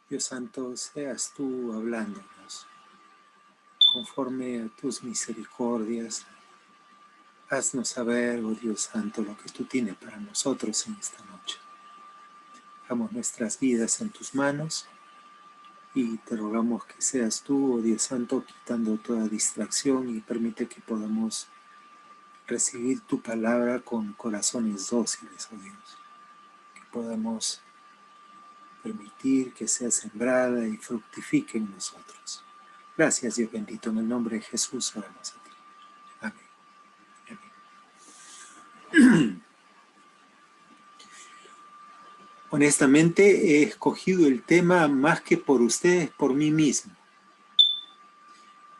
Dios Santo, seas tú hablándonos conforme a tus misericordias. Haznos saber, oh Dios Santo, lo que tú tienes para nosotros en esta noche. Dejamos nuestras vidas en tus manos y te rogamos que seas tú, oh Dios Santo, quitando toda distracción y permite que podamos recibir tu palabra con corazones dóciles, oh Dios. Que podamos permitir que sea sembrada y fructifique en nosotros. Gracias, Dios bendito, en el nombre de Jesús oramos a ti. Amén. Amén. Honestamente, he escogido el tema más que por ustedes, por mí mismo.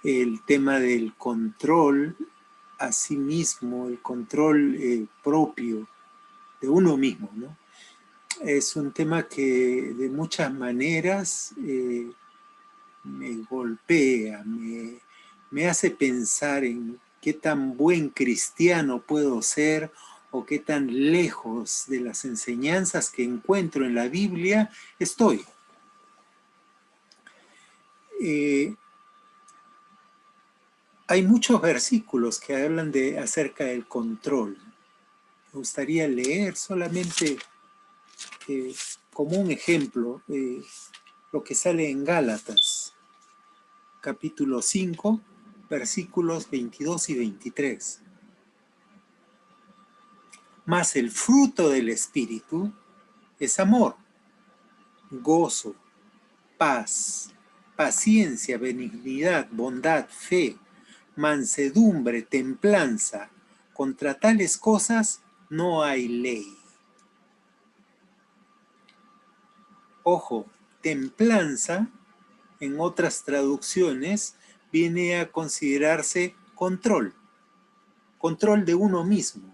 El tema del control a sí mismo, el control propio de uno mismo, ¿no? Es un tema que de muchas maneras me golpea, me hace pensar en qué tan buen cristiano puedo ser o qué tan lejos de las enseñanzas que encuentro en la Biblia estoy. Hay muchos versículos que hablan acerca del control. Me gustaría leer solamente como un ejemplo lo que sale en Gálatas, capítulo 5, versículos 22 y 23. Mas el fruto del Espíritu es amor, gozo, paz, paciencia, benignidad, bondad, fe, mansedumbre, templanza. Contra tales cosas no hay ley. Ojo, templanza, en otras traducciones, viene a considerarse control de uno mismo.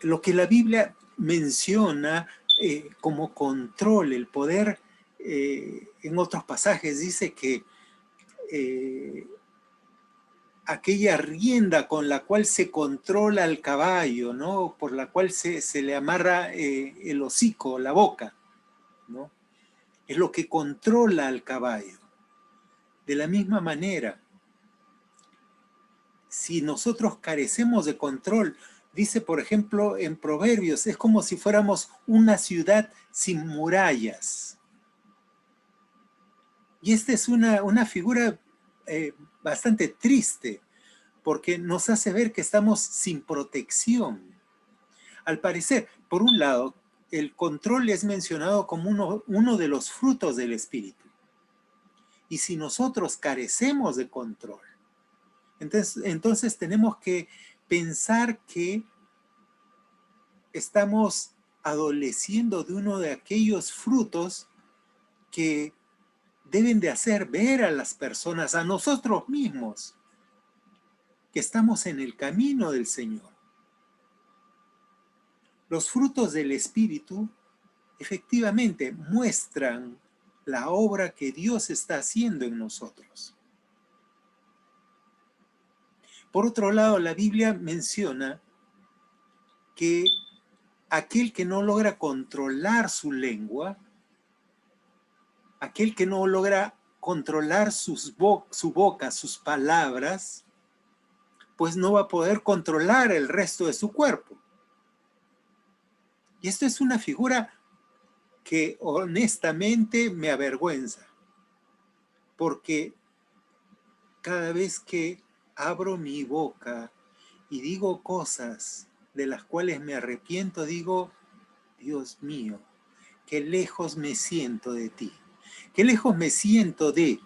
Lo que la Biblia menciona como control, el poder, en otros pasajes dice que aquella rienda con la cual se controla al caballo, ¿no? Por la cual se le amarra el hocico, la boca, ¿no? Es lo que controla al caballo. De la misma manera, si nosotros carecemos de control, dice por ejemplo en Proverbios, es como si fuéramos una ciudad sin murallas. Y esta es una figura bastante triste, porque nos hace ver que estamos sin protección. Al parecer, por un lado, el control es mencionado como uno de los frutos del Espíritu. Y si nosotros carecemos de control, entonces tenemos que pensar que estamos adoleciendo de uno de aquellos frutos que deben de hacer ver a las personas, a nosotros mismos, que estamos en el camino del Señor. Los frutos del Espíritu efectivamente muestran la obra que Dios está haciendo en nosotros. Por otro lado, la Biblia menciona que aquel que no logra controlar su lengua, aquel que no logra controlar su boca, sus palabras, pues no va a poder controlar el resto de su cuerpo. Y esto es una figura que honestamente me avergüenza, porque cada vez que abro mi boca y digo cosas de las cuales me arrepiento, digo, Dios mío, qué lejos me siento de ti, qué lejos me siento de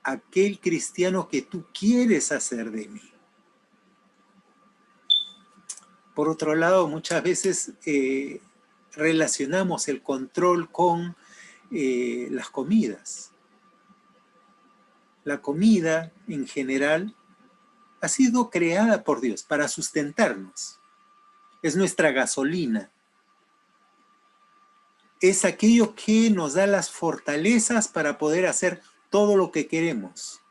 aquel cristiano que tú quieres hacer de mí. Por otro lado, muchas veces relacionamos el control con las comidas. La comida, en general, ha sido creada por Dios para sustentarnos. Es nuestra gasolina. Es aquello que nos da las fortalezas para poder hacer todo lo que queremos.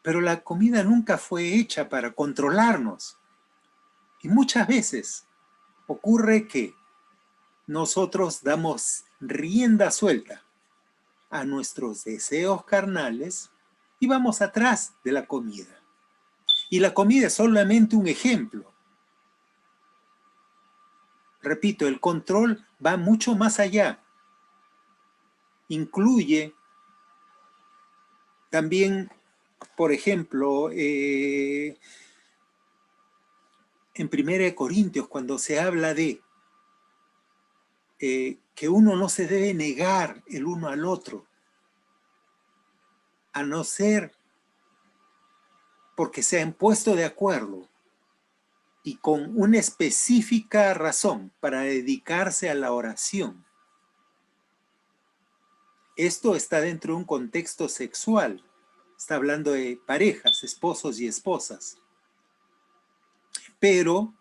Pero la comida nunca fue hecha para controlarnos. Y muchas veces Ocurre que nosotros damos rienda suelta a nuestros deseos carnales y vamos atrás de la comida. Y la comida es solamente un ejemplo. Repito, el control va mucho más allá. Incluye también, por ejemplo, en 1 Corintios, cuando se habla de que uno no se debe negar el uno al otro, a no ser porque se han puesto de acuerdo y con una específica razón para dedicarse a la oración. Esto está dentro de un contexto sexual. Está hablando de parejas, esposos y esposas. Pero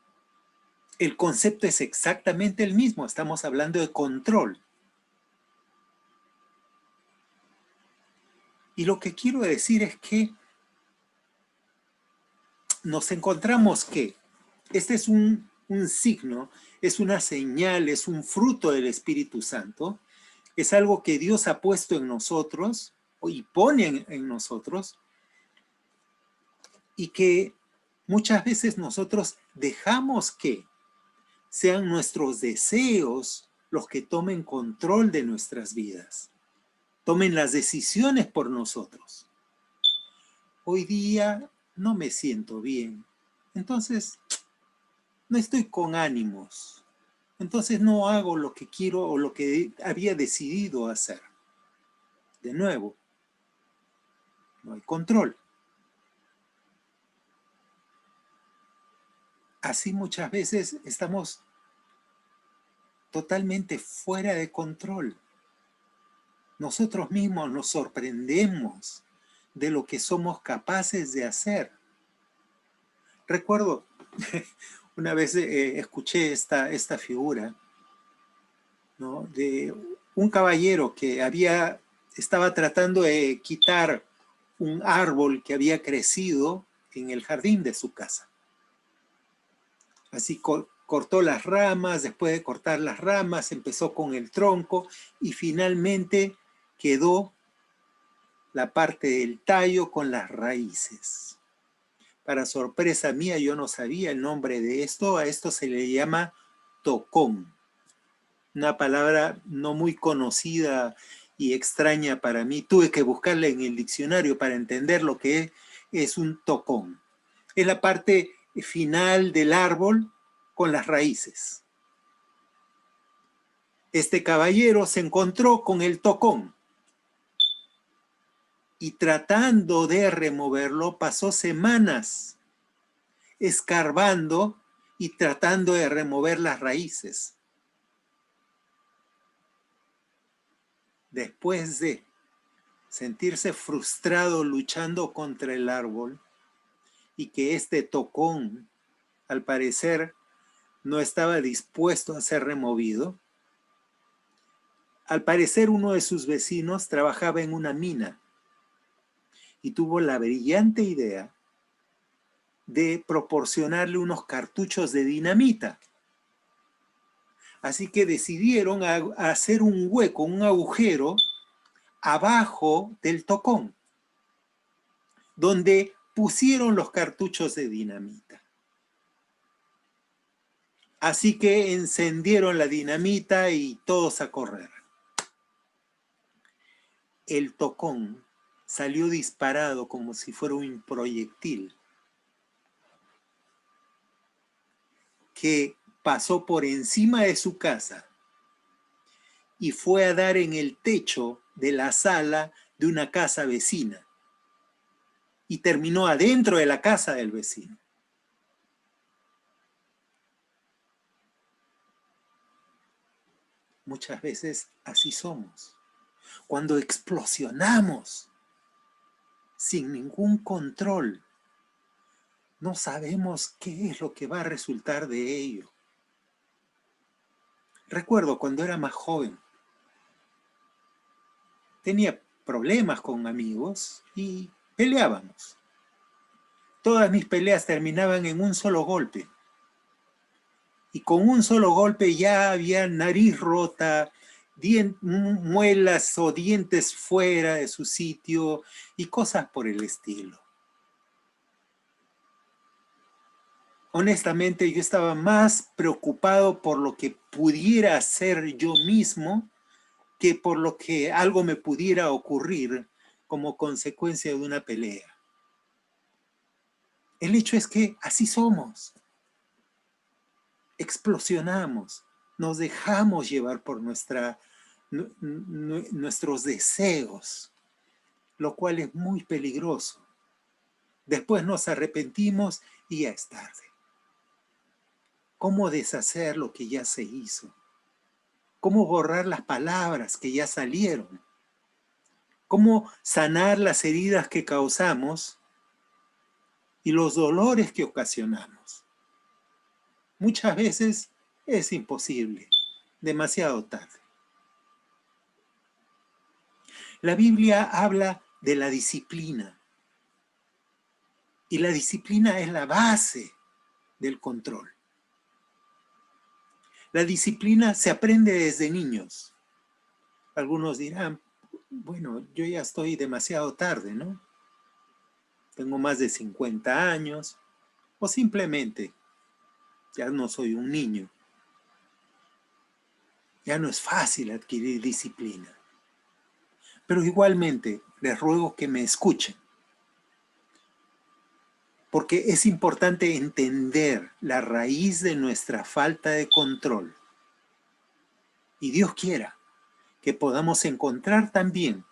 el concepto es exactamente el mismo. Estamos hablando de control. Y lo que quiero decir es que nos encontramos que este es un signo, es una señal, es un fruto del Espíritu Santo, es algo que Dios ha puesto en nosotros y pone en nosotros, y que muchas veces nosotros dejamos que sean nuestros deseos los que tomen control de nuestras vidas, tomen las decisiones por nosotros. Hoy día no me siento bien, entonces no estoy con ánimos, entonces no hago lo que quiero o lo que había decidido hacer. De nuevo, no hay control. Así muchas veces estamos totalmente fuera de control. Nosotros mismos nos sorprendemos de lo que somos capaces de hacer. Recuerdo, una vez escuché esta figura, ¿no?, de un caballero que estaba tratando de quitar un árbol que había crecido en el jardín de su casa. Así cortó las ramas, después de cortar las ramas, empezó con el tronco y finalmente quedó la parte del tallo con las raíces. Para sorpresa mía, yo no sabía el nombre de esto. A esto se le llama tocón. Una palabra no muy conocida y extraña para mí. Tuve que buscarla en el diccionario para entender lo que es un tocón. Es la parte final del árbol con las raíces. Este caballero se encontró con el tocón y tratando de removerlo pasó semanas escarbando y tratando de remover las raíces. Después de sentirse frustrado luchando contra el árbol y que este tocón, al parecer, no estaba dispuesto a ser removido, al parecer uno de sus vecinos trabajaba en una mina y tuvo la brillante idea de proporcionarle unos cartuchos de dinamita. Así que decidieron hacer un hueco, un agujero abajo del tocón, donde pusieron los cartuchos de dinamita. Así que encendieron la dinamita y todos a correr. El tocón salió disparado como si fuera un proyectil que pasó por encima de su casa y fue a dar en el techo de la sala de una casa vecina y terminó adentro de la casa del vecino. Muchas veces así somos. Cuando explosionamos sin ningún control, no sabemos qué es lo que va a resultar de ello. Recuerdo cuando era más joven, tenía problemas con amigos y peleábamos. Todas mis peleas terminaban en un solo golpe. y con un solo golpe ya había nariz rota, muelas o dientes fuera de su sitio y cosas por el estilo. Honestamente, yo estaba más preocupado por lo que pudiera hacer yo mismo que por lo que algo me pudiera ocurrir como consecuencia de una pelea. El hecho es que así somos. Explosionamos, nos dejamos llevar por nuestros deseos, lo cual es muy peligroso. Después nos arrepentimos y ya es tarde. ¿Cómo deshacer lo que ya se hizo? ¿Cómo borrar las palabras que ya salieron? ¿Cómo sanar las heridas que causamos y los dolores que ocasionamos? Muchas veces es imposible, demasiado tarde. La Biblia habla de la disciplina y la disciplina es la base del control. La disciplina se aprende desde niños. Algunos dirán, bueno, yo ya estoy demasiado tarde, ¿no? Tengo más de 50 años, o simplemente ya no soy un niño. Ya no es fácil adquirir disciplina. Pero igualmente les ruego que me escuchen, porque es importante entender la raíz de nuestra falta de control. Y Dios quiera que podamos encontrar también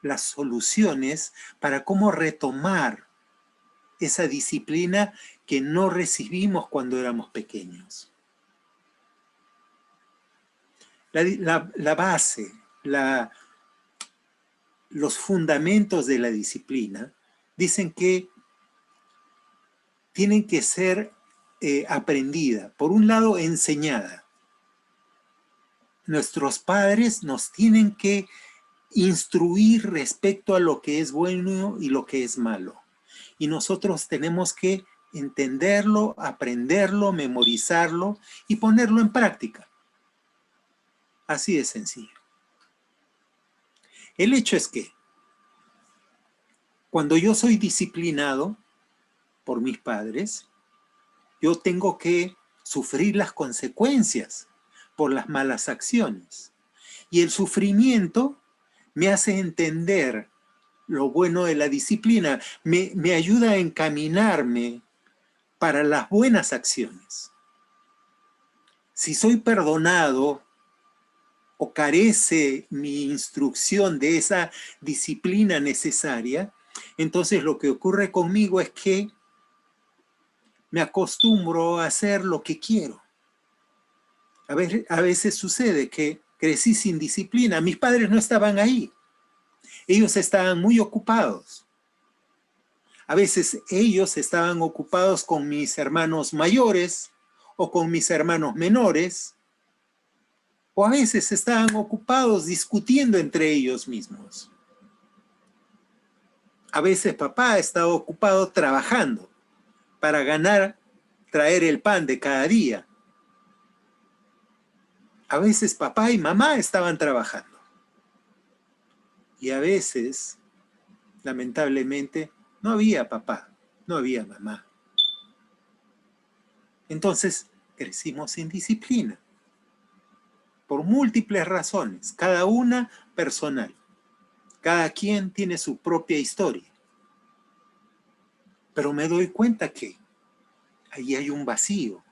las soluciones para cómo retomar esa disciplina que no recibimos cuando éramos pequeños. La base, los fundamentos de la disciplina dicen que tienen que ser aprendida. Por un lado, enseñada. Nuestros padres nos tienen que instruir respecto a lo que es bueno y lo que es malo. Y nosotros tenemos que entenderlo, aprenderlo, memorizarlo y ponerlo en práctica. Así de sencillo. El hecho es que cuando yo soy disciplinado por mis padres, yo tengo que sufrir las consecuencias por las malas acciones. Y el sufrimiento me hace entender lo bueno de la disciplina, me ayuda a encaminarme para las buenas acciones. Si soy perdonado o carece mi instrucción de esa disciplina necesaria, entonces lo que ocurre conmigo es que me acostumbro a hacer lo que quiero. A veces sucede que crecí sin disciplina. Mis padres no estaban ahí. Ellos estaban muy ocupados. A veces ellos estaban ocupados con mis hermanos mayores o con mis hermanos menores. O a veces estaban ocupados discutiendo entre ellos mismos. A veces papá estaba ocupado trabajando para traer el pan de cada día. A veces papá y mamá estaban trabajando. Y a veces, lamentablemente, no había papá, no había mamá. Entonces, crecimos sin disciplina. Por múltiples razones, cada una personal. Cada quien tiene su propia historia. Pero me doy cuenta que ahí hay un vacío.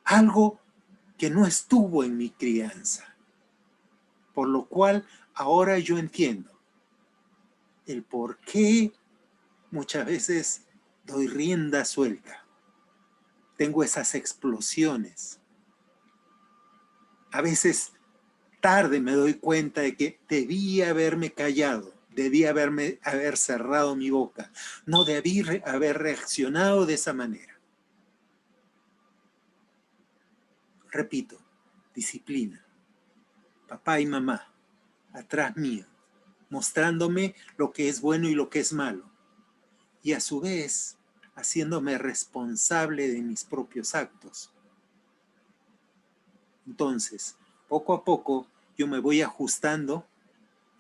Algo que no estuvo en mi crianza. Por lo cual ahora yo entiendo el por qué muchas veces doy rienda suelta. Tengo esas explosiones. A veces tarde me doy cuenta de que debía haberme callado, debía haber cerrado mi boca, no debí haber reaccionado de esa manera. Repito, disciplina. Papá y mamá, atrás mío, mostrándome lo que es bueno y lo que es malo. Y a su vez, haciéndome responsable de mis propios actos. Entonces, poco a poco, yo me voy ajustando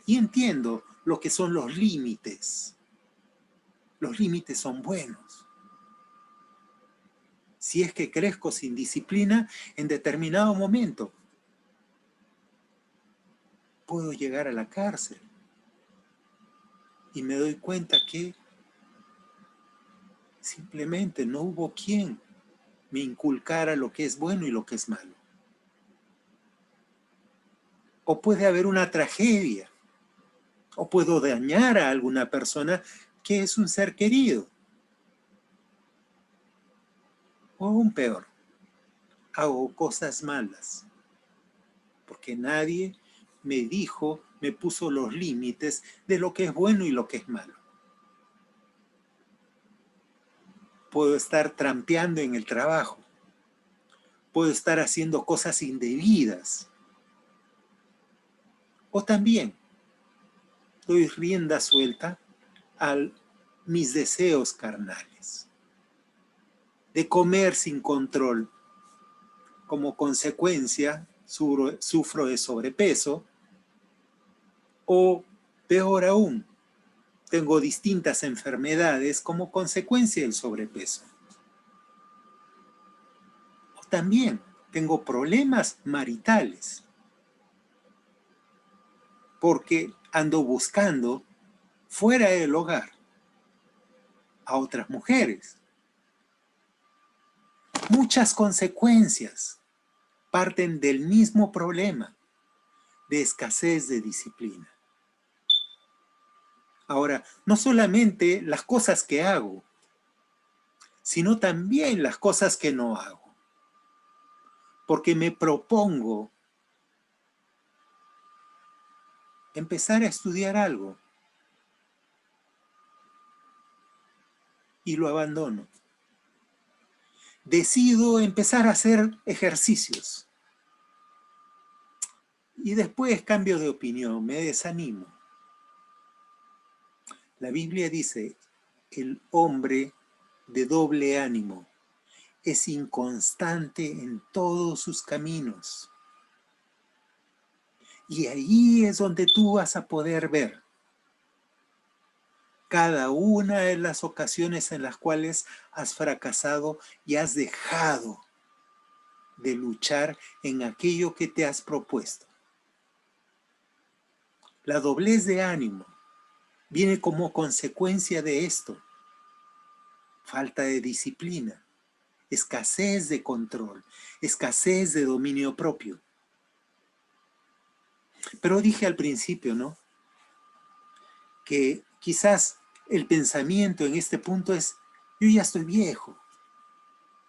y entiendo lo que son los límites. Los límites son buenos. Si es que crezco sin disciplina, en determinado momento puedo llegar a la cárcel y me doy cuenta que simplemente no hubo quien me inculcara lo que es bueno y lo que es malo. O puede haber una tragedia, o puedo dañar a alguna persona que es un ser querido. O aún peor, hago cosas malas, porque nadie me dijo, me puso los límites de lo que es bueno y lo que es malo. Puedo estar trampeando en el trabajo, puedo estar haciendo cosas indebidas, o también doy rienda suelta a mis deseos carnales, de comer sin control. Como consecuencia, sufro de sobrepeso, o peor aún, tengo distintas enfermedades como consecuencia del sobrepeso. O también tengo problemas maritales, porque ando buscando fuera del hogar a otras mujeres. Muchas consecuencias parten del mismo problema de escasez de disciplina. Ahora, no solamente las cosas que hago, sino también las cosas que no hago. Porque me propongo empezar a estudiar algo y lo abandono. Decido empezar a hacer ejercicios y después cambio de opinión, me desanimo. La Biblia dice, el hombre de doble ánimo es inconstante en todos sus caminos. Y ahí es donde tú vas a poder ver cada una de las ocasiones en las cuales has fracasado y has dejado de luchar en aquello que te has propuesto. La doblez de ánimo viene como consecuencia de esto. Falta de disciplina, escasez de control, escasez de dominio propio. Pero dije al principio, ¿no? Que quizás el pensamiento en este punto es, yo ya estoy viejo.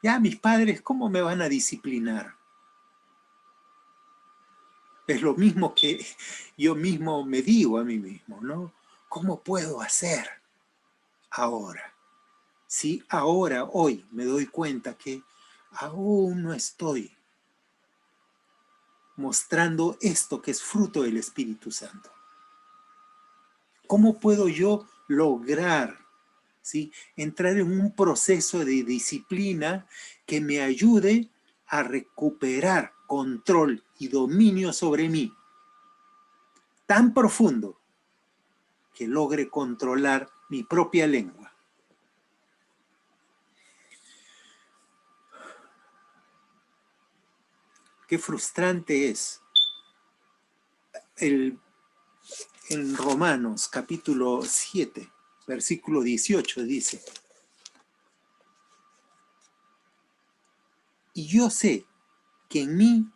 Ya mis padres, ¿cómo me van a disciplinar? Es lo mismo que yo mismo me digo a mí mismo, ¿no? ¿Cómo puedo hacer ahora? Si ahora, hoy, me doy cuenta que aún no estoy mostrando esto que es fruto del Espíritu Santo. ¿Cómo puedo yo lograr, ¿sí?, entrar en un proceso de disciplina que me ayude a recuperar control y dominio sobre mí tan profundo que logre controlar mi propia lengua? Qué frustrante es en Romanos capítulo 7, versículo 18 dice, y yo sé que en mí,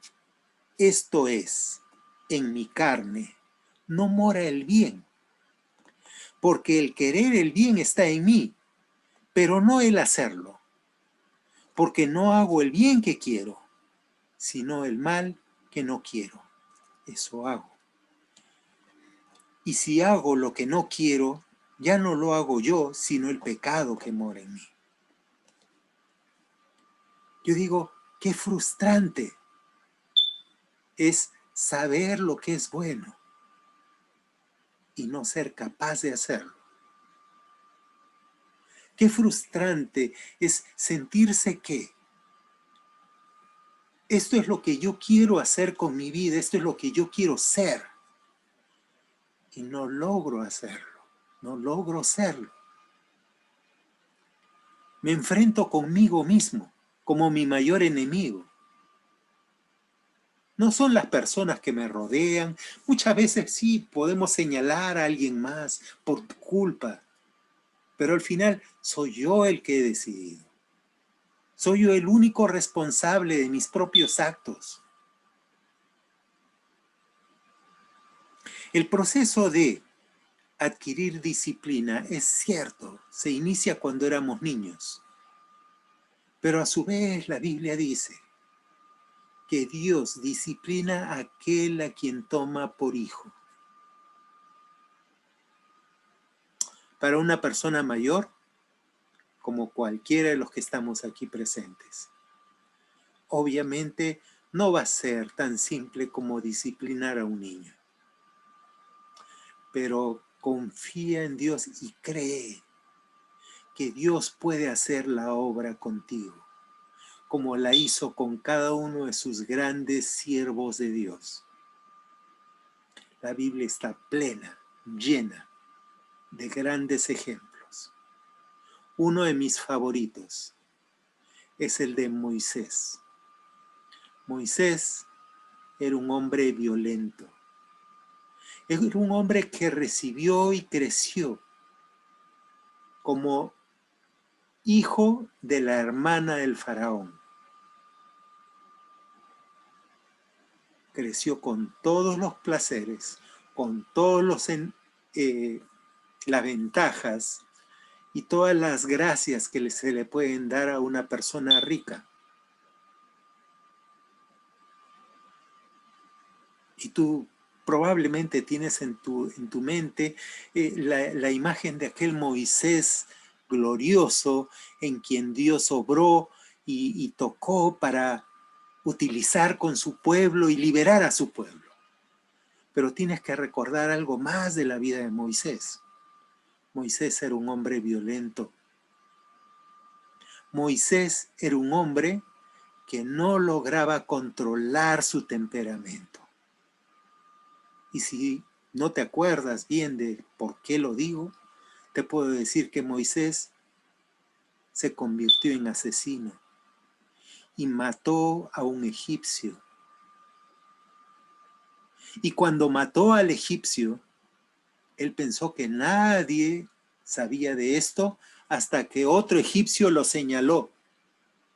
esto es, en mi carne, no mora el bien, porque el querer el bien está en mí, pero no el hacerlo, porque no hago el bien que quiero, sino el mal que no quiero. Eso hago. Y si hago lo que no quiero, ya no lo hago yo, sino el pecado que mora en mí. Yo digo, qué frustrante es saber lo que es bueno y no ser capaz de hacerlo. Qué frustrante es sentirse que esto es lo que yo quiero hacer con mi vida, esto es lo que yo quiero ser. Y no logro hacerlo, no logro serlo. Me enfrento conmigo mismo como mi mayor enemigo. No son las personas que me rodean. Muchas veces sí podemos señalar a alguien más por culpa, pero al final soy yo el que he decidido. Soy yo el único responsable de mis propios actos. El proceso de adquirir disciplina es cierto, se inicia cuando éramos niños, pero a su vez la Biblia dice que Dios disciplina a aquel a quien toma por hijo. Para una persona mayor, como cualquiera de los que estamos aquí presentes, obviamente no va a ser tan simple como disciplinar a un niño. Pero confía en Dios y cree que Dios puede hacer la obra contigo, como la hizo con cada uno de sus grandes siervos de Dios. La Biblia está plena, llena de grandes ejemplos. Uno de mis favoritos es el de Moisés. Moisés era un hombre violento. Era un hombre que recibió y creció como hijo de la hermana del faraón. Creció con todos los placeres, con todos las ventajas y todas las gracias que se le pueden dar a una persona rica. Y tú probablemente tienes en tu mente la imagen de aquel Moisés glorioso en quien Dios obró y tocó para utilizar con su pueblo y liberar a su pueblo. Pero tienes que recordar algo más de la vida de Moisés. Moisés era un hombre violento. Moisés era un hombre que no lograba controlar su temperamento. Y si no te acuerdas bien de por qué lo digo, te puedo decir que Moisés se convirtió en asesino y mató a un egipcio. Y cuando mató al egipcio, él pensó que nadie sabía de esto hasta que otro egipcio lo señaló.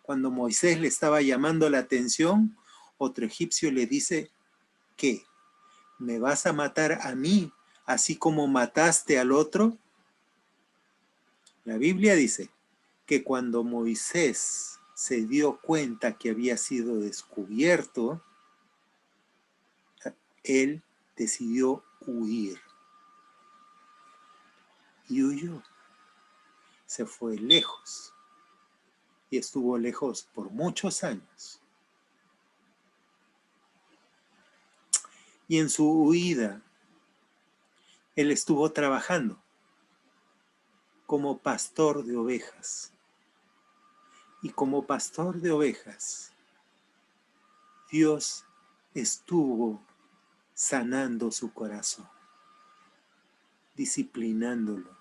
Cuando Moisés le estaba llamando la atención, otro egipcio le dice, ¿qué? ¿Me vas a matar a mí así como mataste al otro? La Biblia dice que cuando Moisés se dio cuenta que había sido descubierto, él decidió huir. Y huyó. Se fue lejos. Y estuvo lejos por muchos años. Y en su huida, él estuvo trabajando como pastor de ovejas. Y como pastor de ovejas, Dios estuvo sanando su corazón, disciplinándolo,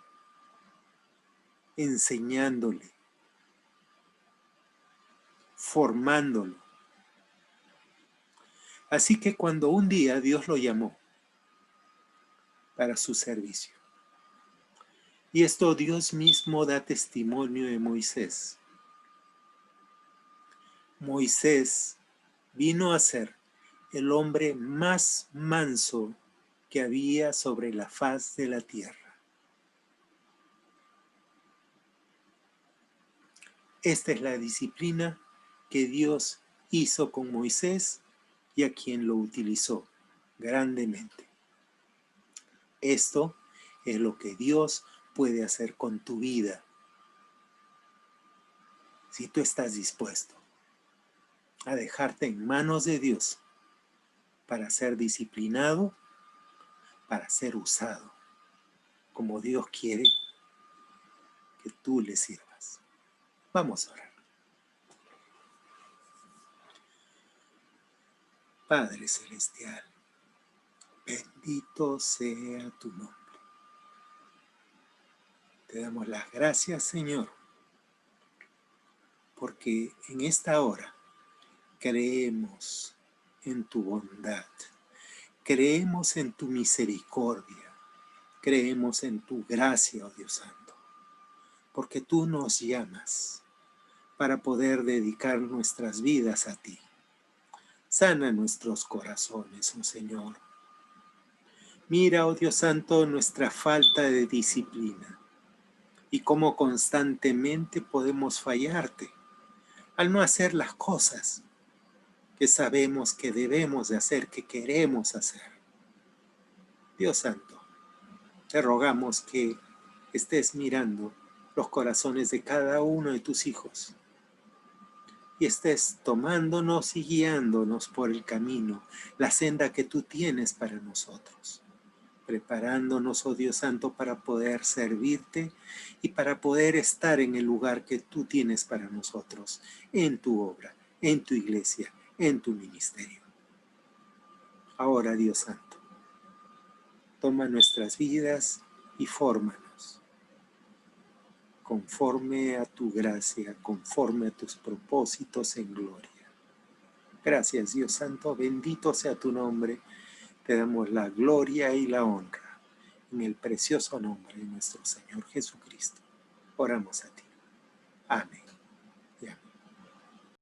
enseñándole, formándolo. Así que cuando un día Dios lo llamó para su servicio, y esto Dios mismo da testimonio de Moisés. Moisés vino a ser el hombre más manso que había sobre la faz de la tierra. Esta es la disciplina que Dios hizo con Moisés y a quien lo utilizó grandemente. Esto es lo que Dios puede hacer con tu vida si tú estás dispuesto a dejarte en manos de Dios para ser disciplinado, para ser usado como Dios quiere que tú le sirvas. Vamos a orar. Padre Celestial, bendito sea tu nombre. Te damos las gracias, Señor, porque en esta hora creemos en tu bondad, creemos en tu misericordia, creemos en tu gracia, oh Dios Santo, porque tú nos llamas para poder dedicar nuestras vidas a ti. Sana nuestros corazones, oh Señor. Mira, oh Dios Santo, nuestra falta de disciplina y cómo constantemente podemos fallarte al no hacer las cosas que sabemos que debemos de hacer, que queremos hacer. Dios Santo, te rogamos que estés mirando los corazones de cada uno de tus hijos y estés tomándonos y guiándonos por el camino, la senda que tú tienes para nosotros, preparándonos, oh Dios Santo, para poder servirte y para poder estar en el lugar que tú tienes para nosotros, en tu obra, en tu iglesia, en tu ministerio. Ahora, Dios Santo, toma nuestras vidas y fórmanos conforme a tu gracia, conforme a tus propósitos en gloria. Gracias, Dios Santo, bendito sea tu nombre. Te damos la gloria y la honra en el precioso nombre de nuestro Señor Jesucristo. Oramos a ti. Amén.